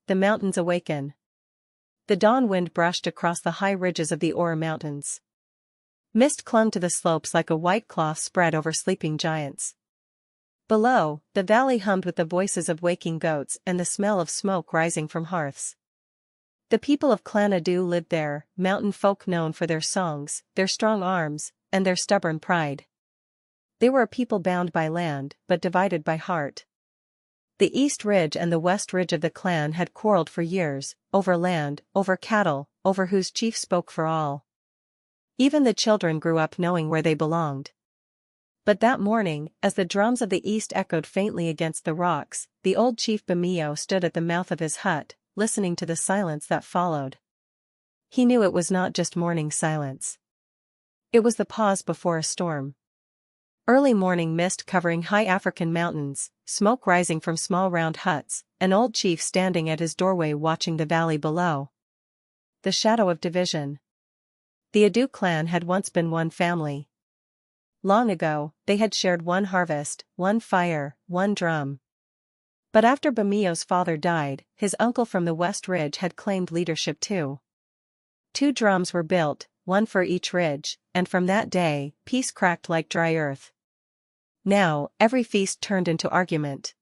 the mountains awaken. The dawn wind brushed across the high ridges of the Ora Mountains. Mist clung to the slopes like a white cloth spread over sleeping giants. Below, the valley hummed with the voices of waking goats and the smell of smoke rising from hearths. The people of Clan Adu lived there, mountain folk known for their songs, their strong arms, and their stubborn pride. They were a people bound by land, but divided by heart. The East Ridge and the West Ridge of the clan had quarreled for years, over land, over cattle, over whose chief spoke for all. Even the children grew up knowing where they belonged. But that morning, as the drums of the East echoed faintly against the rocks, the old chief Bamio stood at the mouth of his hut, listening to the silence that followed. He knew it was not just morning silence. It was the pause before a storm. Early morning mist covering high African mountains, smoke rising from small round huts, an old chief standing at his doorway watching the valley below. The shadow of division. The Adu clan had once been one family. Long ago, they had shared one harvest, one fire, one drum. But after Bamio's father died, his uncle from the West Ridge had claimed leadership too. 2 drums were built, one for each ridge, and from that day, peace cracked like dry earth. Now, every feast turned into argument.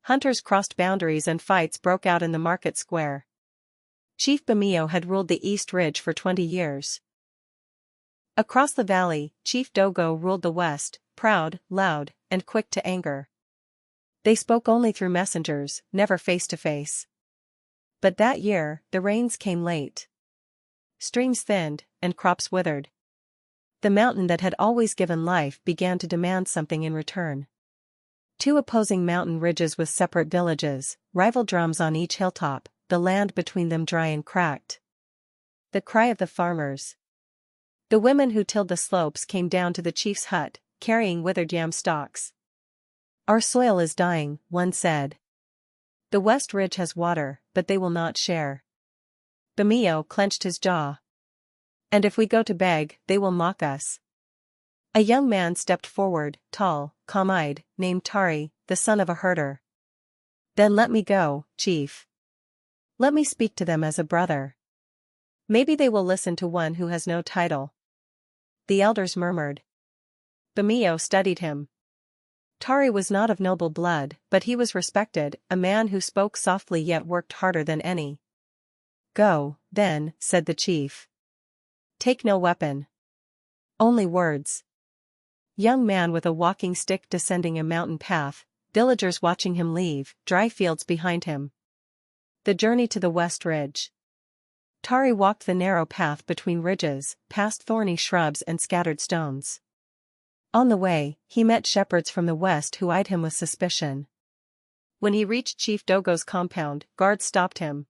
Hunters crossed boundaries and fights broke out in the market square. Chief Bamio had ruled the East Ridge for 20 years. Across the valley, Chief Dogo ruled the West, proud, loud, and quick to anger. They spoke only through messengers, never face to face. But that year, the rains came late. Streams thinned, and crops withered. The mountain that had always given life began to demand something in return. 2 opposing mountain ridges with separate villages, rival drums on each hilltop, the land between them dry and cracked. The cry of the farmers. The women who tilled the slopes came down to the chief's hut, carrying withered yam stalks. "Our soil is dying," one said. "The West Ridge has water, but they will not share." Bamio clenched his jaw. "And if we go to beg, they will mock us." A young man stepped forward, tall, calm-eyed, named Tari, the son of a herder. "Then let me go, chief. Let me speak to them as a brother. Maybe they will listen to one who has no title." The elders murmured. Bamio studied him. Tari was not of noble blood, but he was respected, a man who spoke softly yet worked harder than any. "Go, then," said the chief. "Take no weapon. Only words." Young man with a walking stick descending a mountain path, villagers watching him leave, dry fields behind him. The journey to the West Ridge. Tari walked the narrow path between ridges, past thorny shrubs and scattered stones. On the way, he met shepherds from the west who eyed him with suspicion. When he reached Chief Dogo's compound, guards stopped him.